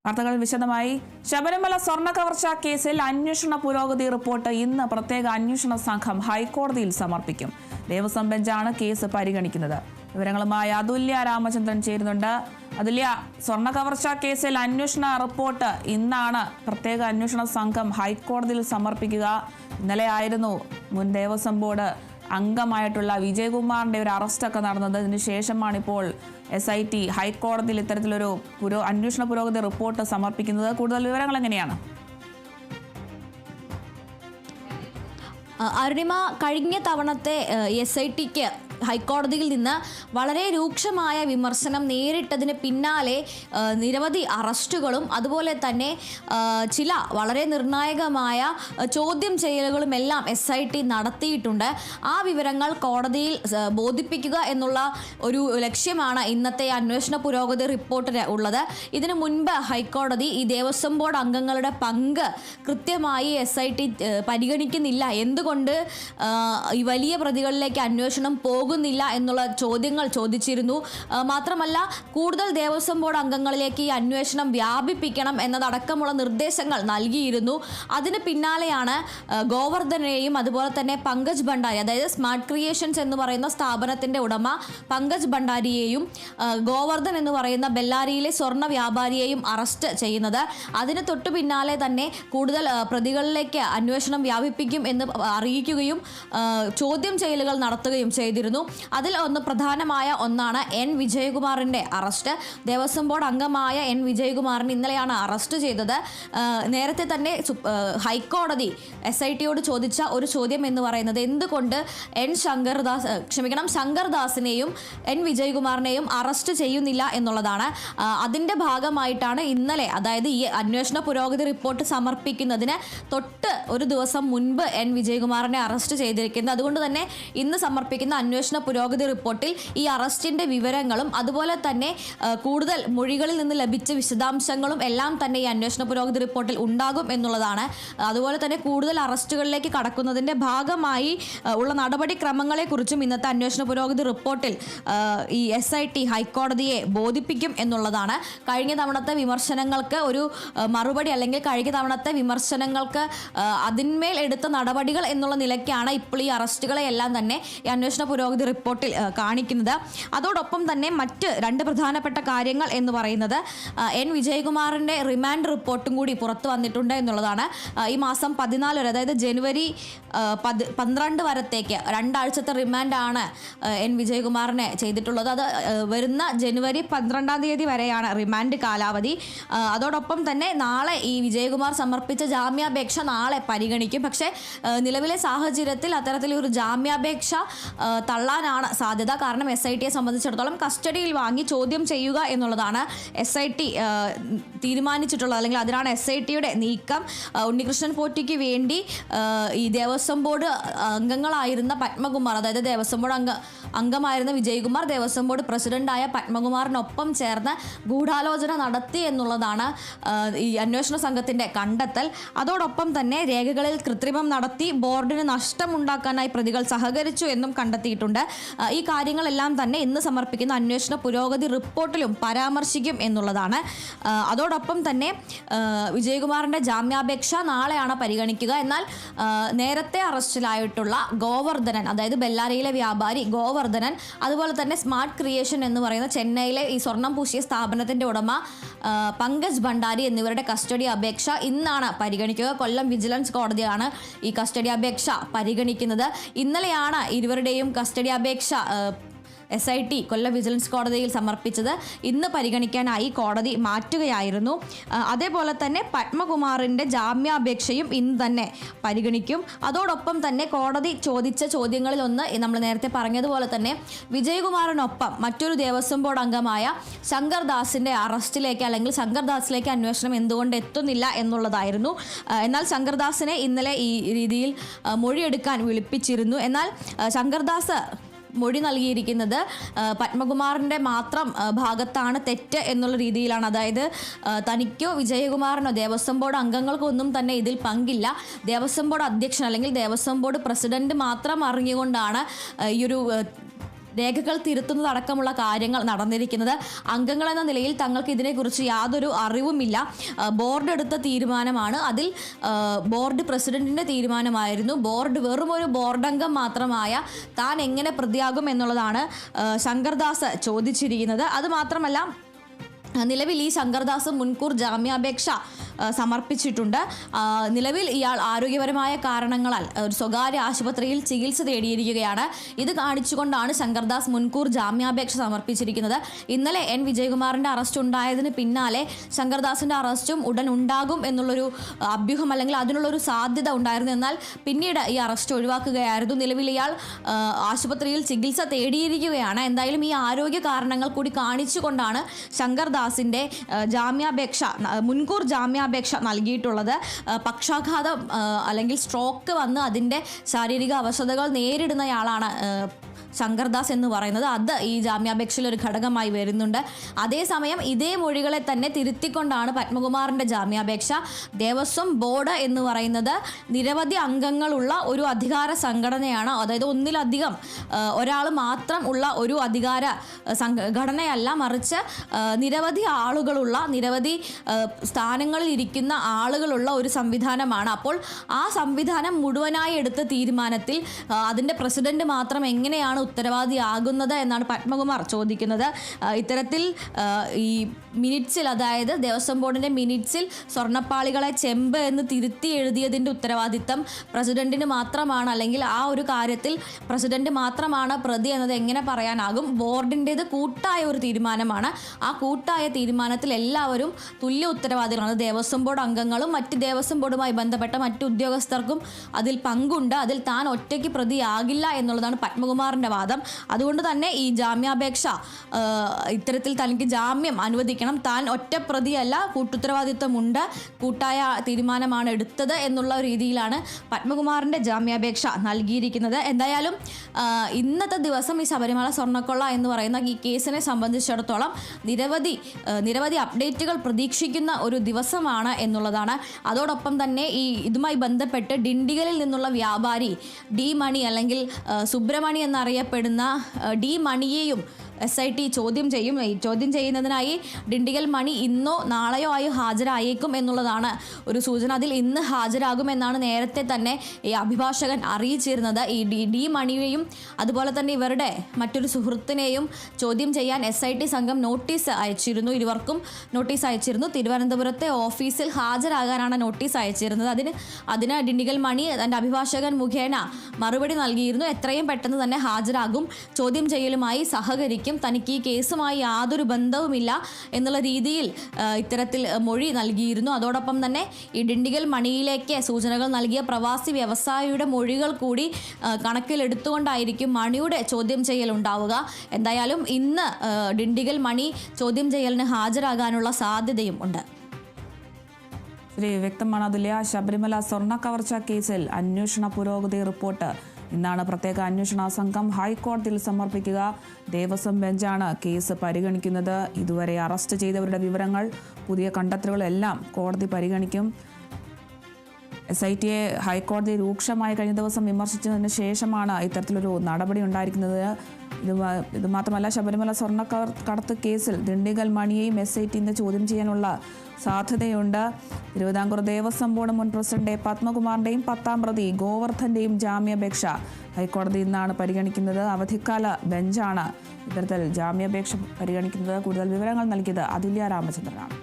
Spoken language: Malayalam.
വാർത്തകൾ വിശദമായി. ശബരിമല സ്വർണ്ണ കവർച്ചാ കേസിൽ അന്വേഷണ പുരോഗതി റിപ്പോർട്ട് ഇന്ന് പ്രത്യേക അന്വേഷണ സംഘം ഹൈക്കോടതിയിൽ സമർപ്പിക്കും. ദേവസ്വം ബെഞ്ചാണ് കേസ് പരിഗണിക്കുന്നത്. വിവരങ്ങളുമായി അതുല്യ രാമചന്ദ്രൻ ചേരുന്നുണ്ട്. അതുല്യ, സ്വർണ്ണ കവർച്ചാ കേസിൽ അന്വേഷണ റിപ്പോർട്ട് ഇന്നാണ് പ്രത്യേക അന്വേഷണ സംഘം ഹൈക്കോടതിയിൽ സമർപ്പിക്കുക. ഇന്നലെ ആയിരുന്നു മുൻ ദേവസ്വം ബോർഡ് അംഗമായിട്ടുള്ള വിജയകുമാറിന്റെ ഒരു അറസ്റ്റൊക്കെ നടന്നത്. ഇതിനുശേഷമാണ് ഇപ്പോൾ SIT ഹൈക്കോടതിയിൽ ഇത്തരത്തിലൊരു അന്വേഷണ പുരോഗതി റിപ്പോർട്ട് സമർപ്പിക്കുന്നത്. കൂടുതൽ വിവരങ്ങൾ എങ്ങനെയാണ്? അരുണിമ, കഴിഞ്ഞ തവണത്തെ SITക്ക് ഹൈക്കോടതിയിൽ നിന്ന് വളരെ രൂക്ഷമായ വിമർശനം നേരിട്ടതിന് പിന്നാലെ നിരവധി അറസ്റ്റുകളും അതുപോലെ തന്നെ ചില വളരെ നിർണായകമായ ചോദ്യം ചെയ്യലുകളും എല്ലാം SIT നടത്തിയിട്ടുണ്ട്. ആ വിവരങ്ങൾ കോടതിയിൽ ബോധിപ്പിക്കുക എന്നുള്ള ഒരു ലക്ഷ്യമാണ് ഇന്നത്തെ അന്വേഷണ പുരോഗതി റിപ്പോർട്ടിന് ഉള്ളത്. ഇതിനു മുൻപ് ഹൈക്കോടതി ഈ ദേവസ്വം ബോർഡ് അംഗങ്ങളുടെ പങ്ക് കൃത്യമായി SIT പരിഗണിക്കുന്നില്ല, എന്തുകൊണ്ട് ഈ വലിയ പ്രതികളിലേക്ക് അന്വേഷണം പോകുന്നില്ല എന്നുള്ള ചോദ്യങ്ങൾ ചോദിച്ചിരുന്നു. മാത്രമല്ല, കൂടുതൽ ദേവസ്വം ബോർഡ് അംഗങ്ങളിലേക്ക് ഈ അന്വേഷണം വ്യാപിപ്പിക്കണം എന്നതടക്കമുള്ള നിർദ്ദേശങ്ങൾ നൽകിയിരുന്നു. അതിന് പിന്നാലെയാണ് ഗോവർദ്ധനെയും അതുപോലെ തന്നെ പങ്കജ് ഭണ്ഡാരി, അതായത് സ്മാർട്ട് ക്രിയേഷൻസ് എന്ന് പറയുന്ന സ്ഥാപനത്തിന്റെ ഉടമ പങ്കജ് ഭണ്ഡാരിയെയും ഗോവർദ്ധൻ എന്ന് പറയുന്ന ബെല്ലാരിയിലെ സ്വർണ്ണ വ്യാപാരിയെയും അറസ്റ്റ് ചെയ്യുന്നത്. അതിന് തൊട്ടു പിന്നാലെ തന്നെ കൂടുതൽ പ്രതികളിലേക്ക് അന്വേഷണം വ്യാപിപ്പിക്കും എന്ന് അറിയിക്കുകയും ചോദ്യം ചെയ്യലുകൾ നടത്തുകയും ചെയ്തിരുന്നു. അതിൽ പ്രധാനമായ ഒന്നാണ് N വിജയകുമാറിന്റെ അറസ്റ്റ്. ദേവസ്വം ബോർഡ് അംഗമായ N വിജയകുമാറിനെ ഇന്നലെയാണ് അറസ്റ്റ് ചെയ്തത്. നേരത്തെ തന്നെ ഹൈക്കോടതി SITയോട് ചോദിച്ച ഒരു ചോദ്യം എന്ന് പറയുന്നത് എന്തുകൊണ്ട് ശങ്കർദാസിനെയും N വിജയകുമാറിനെയും അറസ്റ്റ് ചെയ്യുന്നില്ല എന്നുള്ളതാണ്. അതിന്റെ ഭാഗമായിട്ടാണ് ഇന്നലെ, അതായത് ഈ അന്വേഷണ പുരോഗതി റിപ്പോർട്ട് സമർപ്പിക്കുന്നതിന് തൊട്ട് ഒരു ദിവസം മുൻപ് N വിജയകുമാറിനെ അറസ്റ്റ് ചെയ്തിരിക്കുന്നത്. അതുകൊണ്ട് തന്നെ ഇന്ന് സമർപ്പിക്കുന്ന അന്വേഷണ പുരോഗതി റിപ്പോർട്ടിൽ ഈ അറസ്റ്റിന്റെ വിവരങ്ങളും അതുപോലെ തന്നെ കൂടുതൽ മൊഴികളിൽ നിന്ന് ലഭിച്ച വിശദാംശങ്ങളും എല്ലാം തന്നെ ഈ അന്വേഷണ പുരോഗതി റിപ്പോർട്ടിൽ ഉണ്ടാകും എന്നുള്ളതാണ്. അതുപോലെ തന്നെ കൂടുതൽ അറസ്റ്റുകളിലേക്ക് കടക്കുന്നതിന്റെ ഭാഗമായി ഉള്ള നടപടിക്രമങ്ങളെ കുറിച്ചും ഇന്നത്തെ അന്വേഷണ പുരോഗതി റിപ്പോർട്ടിൽ ഈ SIT ഹൈക്കോടതിയെ ബോധിപ്പിക്കും എന്നുള്ളതാണ്. കഴിഞ്ഞ തവണത്തെ വിമർശനങ്ങൾക്ക് ഒരു മറുപടി, അല്ലെങ്കിൽ കഴിഞ്ഞ തവണത്തെ വിമർശനങ്ങൾക്ക് അതിന്മേൽ എടുത്ത നടപടികൾ എന്നുള്ള നിലയ്ക്കാണ് ഇപ്പോൾ ഈ അറസ്റ്റുകളെ എല്ലാം തന്നെ ഈ അന്വേഷണ പുരോഗതി റിപ്പോർട്ടിൽ കാണിക്കുന്നത്. അതോടൊപ്പം തന്നെ മറ്റ് രണ്ട് പ്രധാനപ്പെട്ട കാര്യങ്ങൾ എന്ന് പറയുന്നത് N വിജയകുമാറിന്റെ റിമാൻഡ് റിപ്പോർട്ടും കൂടി പുറത്തു വന്നിട്ടുണ്ട് എന്നുള്ളതാണ്. ഈ മാസം 14 വരെ, അതായത് ജനുവരി 12 വരത്തേക്ക് 2 ആഴ്ചത്തെ റിമാൻഡാണ് N വിജയകുമാറിനെ ചെയ്തിട്ടുള്ളത്. അത് വരുന്ന ജനുവരി 12 തീയതി വരെയാണ് റിമാൻഡ് കാലാവധി. അതോടൊപ്പം തന്നെ നാളെ ഈ വിജയകുമാർ സമർപ്പിച്ച ജാമ്യാപേക്ഷ നാളെ പരിഗണിക്കും. പക്ഷേ നിലവിലെ സാഹചര്യത്തിൽ അത്തരത്തിലൊരു ജാമ്യാപേക്ഷ തള്ളാനാണ് സാധ്യത. കാരണം SITയെ സംബന്ധിച്ചിടത്തോളം കസ്റ്റഡിയിൽ വാങ്ങി ചോദ്യം ചെയ്യുക എന്നുള്ളതാണ് SIT തീരുമാനിച്ചിട്ടുള്ളത്, അല്ലെങ്കിൽ അതിനാണ് SITയുടെ നീക്കം. ഉണ്ണികൃഷ്ണൻ പോറ്റിക്ക് വേണ്ടി ഈ ദേവസ്വം ബോർഡ് അംഗങ്ങളായിരുന്ന പത്മകുമാർ, അതായത് ദേവസ്വം ബോർഡ് അംഗമായിരുന്ന വിജയകുമാർ ദേവസ്വം ബോർഡ് പ്രസിഡന്റായ പത്മകുമാറിനൊപ്പം ചേർന്ന് ഗൂഢാലോചന നടത്തി എന്നുള്ളതാണ് ഈ അന്വേഷണ സംഘത്തിന്റെ കണ്ടെത്തൽ. അതോടൊപ്പം തന്നെ രേഖകളിൽ കൃത്രിമം നടത്തി ബോർഡിന് നഷ്ടമുണ്ടാക്കാനായി പ്രതികൾ സഹകരിച്ചു എന്നും കണ്ടെത്തിയിട്ടുണ്ട്. ഈ കാര്യങ്ങളെല്ലാം തന്നെ ഇന്ന് സമർപ്പിക്കുന്ന അന്വേഷണ പുരോഗതി റിപ്പോർട്ടിലും പരാമർശിക്കും എന്നുള്ളതാണ്. അതോടൊപ്പം തന്നെ വിജയകുമാറിന്റെ ജാമ്യാപേക്ഷ നാളെയാണ് പരിഗണിക്കുക. എന്നാൽ നേരത്തെ അറസ്റ്റിലായിട്ടുള്ള ഗോവർദ്ധനൻ, അതായത് ബെല്ലാരിയിലെ വ്യാപാരി ഗോവർദ്ധനൻ, അതുപോലെ തന്നെ സ്മാർട്ട് ക്രിയേഷൻ എന്ന് പറയുന്ന ചെന്നൈയിലെ ഈ സ്വർണം പൂശിയ സ്ഥാപനത്തിന്റെ ഉടമ പങ്കജ് ഭണ്ഡാരി എന്നിവരുടെ കസ്റ്റഡി അപേക്ഷ ഇന്നാണ് പരിഗണിക്കുക. കൊല്ലം വിജിലൻസ് കോടതിയാണ് ഈ കസ്റ്റഡി അപേക്ഷ പരിഗണിക്കുന്നത്. ഇന്നലെയാണ് ഇരുവരുടെയും കസ്റ്റഡി അപേക്ഷ SIT കൊല്ലം വിജിലൻസ് കോടതിയിൽ സമർപ്പിച്ചത്. ഇന്ന് പരിഗണിക്കാനായി കോടതി മാറ്റുകയായിരുന്നു. അതേപോലെ തന്നെ പത്മകുമാറിൻ്റെ ജാമ്യാപേക്ഷയും ഇന്ന് തന്നെ പരിഗണിക്കും. അതോടൊപ്പം തന്നെ കോടതി ചോദിച്ച ചോദ്യങ്ങളിലൊന്ന് നമ്മൾ നേരത്തെ പറഞ്ഞതുപോലെ തന്നെ വിജയകുമാറിനൊപ്പം മറ്റൊരു ദേവസ്വം ബോർഡ് അംഗമായ ശങ്കർദാസിൻ്റെ അറസ്റ്റിലേക്ക്, അല്ലെങ്കിൽ ശങ്കർദാസിലേക്ക് അന്വേഷണം എന്തുകൊണ്ട് എത്തുന്നില്ല എന്നുള്ളതായിരുന്നു. എന്നാൽ ശങ്കർദാസിനെ ഇന്നലെ ഈ രീതിയിൽ മൊഴിയെടുക്കാൻ വിളിപ്പിച്ചിരുന്നു. എന്നാൽ ശങ്കർദാസ് മൊഴി നൽകിയിരിക്കുന്നത് പത്മകുമാറിൻ്റെ മാത്രം ഭാഗത്താണ് തെറ്റ് എന്നുള്ള രീതിയിലാണ്. അതായത് തനിക്കോ വിജയകുമാറിനോ ദേവസ്വം ബോർഡ് അംഗങ്ങൾക്കോ ഒന്നും തന്നെ ഇതിൽ പങ്കില്ല, ദേവസ്വം ബോർഡ് അധ്യക്ഷൻ അല്ലെങ്കിൽ ദേവസ്വം ബോർഡ് പ്രസിഡന്റ് മാത്രം അറിഞ്ഞുകൊണ്ടാണ് ഈ ഒരു രേഖകൾ തിരുത്തുന്നതടക്കമുള്ള കാര്യങ്ങൾ നടന്നിരിക്കുന്നത്. അംഗങ്ങളെന്ന നിലയിൽ തങ്ങൾക്ക് ഇതിനെക്കുറിച്ച് യാതൊരു അറിവുമില്ല. ബോർഡ് എടുത്ത തീരുമാനമാണ്. അതിൽ ബോർഡ് പ്രസിഡന്റിന്റെ തീരുമാനമായിരുന്നു. ബോർഡ് വെറും ഒരു ബോർഡ് അംഗം മാത്രമായ താൻ എങ്ങനെ പ്രതിയാകും എന്നുള്ളതാണ് ശങ്കർദാസ് ചോദിച്ചിരിക്കുന്നത്. അതുമാത്രമല്ല, നിലവിൽ ഈ ശങ്കർദാസ് മുൻകൂർ ജാമ്യാപേക്ഷ സമർപ്പിച്ചിട്ടുണ്ട്. നിലവിൽ ഇയാൾ ആരോഗ്യപരമായ കാരണങ്ങളാൽ ഒരു സ്വകാര്യ ആശുപത്രിയിൽ ചികിത്സ തേടിയിരിക്കുകയാണ്. ഇത് കാണിച്ചുകൊണ്ടാണ് ശങ്കർദാസ് മുൻകൂർ ജാമ്യാപേക്ഷ സമർപ്പിച്ചിരിക്കുന്നത്. ഇന്നലെ എൻ വിജയകുമാറിന്റെ അറസ്റ്റ് ഉണ്ടായതിന് പിന്നാലെ ശങ്കർദാസിന്റെ അറസ്റ്റും ഉടൻ ഉണ്ടാകും എന്നുള്ളൊരു അഭ്യൂഹം അല്ലെങ്കിൽ അതിനുള്ളൊരു സാധ്യത ഉണ്ടായിരുന്നു. എന്നാൽ പിന്നീട് ഈ അറസ്റ്റ് ഒഴിവാക്കുകയായിരുന്നു. നിലവിൽ ഇയാൾ ആശുപത്രിയിൽ ചികിത്സ തേടിയിരിക്കുകയാണ്. എന്തായാലും ഈ ആരോഗ്യ കാരണങ്ങൾ കൂടി കാണിച്ചുകൊണ്ടാണ് ശങ്കർദാസിന്റെ മുൻകൂർ ജാമ്യാപേക്ഷ നൽകിയിട്ടുള്ളത്. പക്ഷാഘാതം അല്ലെങ്കിൽ സ്ട്രോക്ക് വന്ന് അതിൻ്റെ ശാരീരിക അവശതകൾ നേരിടുന്നയാളാണ് ശങ്കർദാസ് എന്ന് പറയുന്നത്. അത് ഈ ജാമ്യാപേക്ഷയിൽ ഒരു ഘടകമായി വരുന്നുണ്ട്. അതേസമയം ഇതേ മൊഴികളെ തന്നെ തിരുത്തിക്കൊണ്ടാണ് പത്മകുമാറിൻ്റെ ജാമ്യാപേക്ഷ. ദേവസ്വം ബോർഡ് എന്ന് പറയുന്നത് നിരവധി അംഗങ്ങളുള്ള ഒരു അധികാര സംഘടനയാണ്. അതായത് ഒന്നിലധികം ഒരാൾ മാത്രം ഉള്ള ഒരു അധികാര സംഘടനയല്ല, മറിച്ച് നിരവധി ആളുകളുള്ള, നിരവധി സ്ഥാനങ്ങളിൽ ഇരിക്കുന്ന ആളുകളുള്ള ഒരു സംവിധാനമാണ്. അപ്പോൾ ആ സംവിധാനം മുഴുവനായി എടുത്ത തീരുമാനത്തിൽ അതിൻ്റെ പ്രസിഡന്റ് മാത്രം എങ്ങനെയാണ് ഉത്തരവാദിയാകുന്നത് എന്നാണ് പത്മകുമാർ ചോദിക്കുന്നത്. ഇത്തരത്തിൽ ഈ മിനിറ്റ്സിൽ, അതായത് ദേവസ്വം ബോർഡിന്റെ മിനിറ്റ്സിൽ സ്വർണ്ണപ്പാളികളെ ചെമ്പ് എന്ന് തിരുത്തി എഴുതിയതിൻ്റെ ഉത്തരവാദിത്തം പ്രസിഡന്റിന് മാത്രമാണ്, അല്ലെങ്കിൽ ആ ഒരു കാര്യത്തിൽ പ്രസിഡന്റ് മാത്രമാണ് പ്രതി എന്നത് എങ്ങനെ പറയാനാകും? ബോർഡിൻ്റേത് കൂട്ടായ ഒരു തീരുമാനമാണ്. ആ കൂട്ടായ തീരുമാനത്തിൽ എല്ലാവരും തുല്യ ഉത്തരവാദികളാണ്. ദേവസ്വം ബോർഡ് അംഗങ്ങളും മറ്റ് ദേവസ്വം ബോർഡുമായി ബന്ധപ്പെട്ട മറ്റ് ഉദ്യോഗസ്ഥർക്കും അതിൽ പങ്കുണ്ട്. അതിൽ താൻ ഒറ്റയ്ക്ക് പ്രതിയാകില്ല എന്നുള്ളതാണ് പത്മകുമാറിൻ്റെ വാദം. അതുകൊണ്ട് തന്നെ ഈ ജാമ്യാപേക്ഷ, ഇത്തരത്തിൽ തനിക്ക് ജാമ്യം അനുവദിക്കണം, താൻ ഒറ്റ പ്രതിയല്ല, കൂട്ടുത്തരവാദിത്വമുണ്ട്, കൂട്ടായ തീരുമാനമാണ് എടുത്തത് എന്നുള്ള രീതിയിലാണ് പത്മകുമാറിൻ്റെ ജാമ്യാപേക്ഷ നൽകിയിരിക്കുന്നത്. എന്തായാലും ഇന്നത്തെ ദിവസം ഈ ശബരിമല സ്വർണ്ണക്കൊള്ള എന്ന് പറയുന്ന ഈ കേസിനെ സംബന്ധിച്ചിടത്തോളം നിരവധി അപ്ഡേറ്റുകൾ പ്രതീക്ഷിക്കുന്ന ഒരു ദിവസമാണ് എന്നുള്ളതാണ്. അതോടൊപ്പം തന്നെ ഇതുമായി ബന്ധപ്പെട്ട് ഡിണ്ടിഗലിൽ നിന്നുള്ള വ്യാപാരി ഡി മണി, അല്ലെങ്കിൽ സുബ്രമണി എന്നറിയപ്പെടുന്ന ഡി മണിയെയും SIT ചോദ്യം ചെയ്യും. ചോദ്യം ചെയ്യുന്നതിനായി ഡിണ്ടിഗൽ മണി ഇന്നോ നാളെയോ ആയി ഹാജരായേക്കും എന്നുള്ളതാണ് ഒരു സൂചന. അതിൽ ഇന്ന് ഹാജരാകുമെന്നാണ് നേരത്തെ തന്നെ ഈ അഭിഭാഷകൻ അറിയിച്ചിരുന്നത്. ഈ ഡി മണിയെയും അതുപോലെ തന്നെ ഇവരുടെ മറ്റൊരു സുഹൃത്തിനെയും ചോദ്യം ചെയ്യാൻ SIT സംഘം നോട്ടീസ് അയച്ചിരുന്നു. ഇരുവർക്കും നോട്ടീസ് അയച്ചിരുന്നു. തിരുവനന്തപുരത്തെ ഓഫീസിൽ ഹാജരാകാനാണ് നോട്ടീസ് അയച്ചിരുന്നത്. അതിന് ഡിണ്ടിഗൽ മണി തൻ്റെ അഭിഭാഷകൻ മുഖേന മറുപടി നൽകിയിരുന്നു. എത്രയും പെട്ടെന്ന് തന്നെ ഹാജരാകും, ചോദ്യം ചെയ്യലുമായി സഹകരിക്കും, തനിക്ക് ഈ കേസുമായി യാതൊരു ബന്ധവുമില്ല എന്നുള്ള രീതിയിൽ ഇത്തരത്തിൽ മൊഴി നൽകിയിരുന്നു. അതോടൊപ്പം തന്നെ ഈ ഡിണ്ടിഗൽ മണിയിലേക്ക് സൂചനകൾ നൽകിയ പ്രവാസി വ്യവസായിയുടെ മൊഴികൾ കൂടി കണക്കിലെടുത്തുകൊണ്ടായിരിക്കും മണിയുടെ ചോദ്യം ചെയ്യൽ ഉണ്ടാവുക. എന്തായാലും ഇന്ന് ഡിണ്ടിഗൽ മണി ചോദ്യം ചെയ്യലിന് ഹാജരാകാനുള്ള സാധ്യതയും ഉണ്ട്. ശരി, വ്യക്തമാണ് അതുല്യ. ശബരിമല സ്വർണ്ണ കവർച്ച കേസിൽ അന്വേഷണ പുരോഗതി റിപ്പോർട്ട് ഇന്നാണ് പ്രത്യേക അന്വേഷണ സംഘം ഹൈക്കോടതിയിൽ സമർപ്പിക്കുക. ദേവസ്വം ബെഞ്ചാണ് കേസ് പരിഗണിക്കുന്നത്. ഇതുവരെ അറസ്റ്റ് ചെയ്തവരുടെ വിവരങ്ങൾ, പുതിയ കണ്ടെത്തലുകളെല്ലാം കോടതി പരിഗണിക്കും. SIT ഹൈക്കോടതി രൂക്ഷമായി കഴിഞ്ഞ ദിവസം വിമർശിച്ചതിന് ശേഷമാണ് ഇത്തരത്തിലൊരു നടപടി ഉണ്ടായിരിക്കുന്നത്. ഇത് മാത്രമല്ല, ശബരിമല സ്വർണ്ണ കടത്ത് കേസിൽ ഡിണ്ടിഗൽ മണിയെയും SIT ഇന്ന് ചോദ്യം ചെയ്യാനുള്ള സാധ്യതയുണ്ട്. തിരുവിതാംകൂർ ദേവസ്വം ബോർഡ് മുൻ പ്രസിഡന്റ് പത്മകുമാറിൻ്റെയും 10ാം പ്രതി ഗോവർദ്ധൻ്റെയും ജാമ്യാപേക്ഷ ഹൈക്കോടതി ഇന്നാണ് പരിഗണിക്കുന്നത്. അവധിക്കാല ബെഞ്ചാണ് ഇത്തരത്തിൽ ജാമ്യാപേക്ഷ പരിഗണിക്കുന്നത്. കൂടുതൽ വിവരങ്ങൾ നൽകിയത് അതുല്യ രാമചന്ദ്രനാണ്.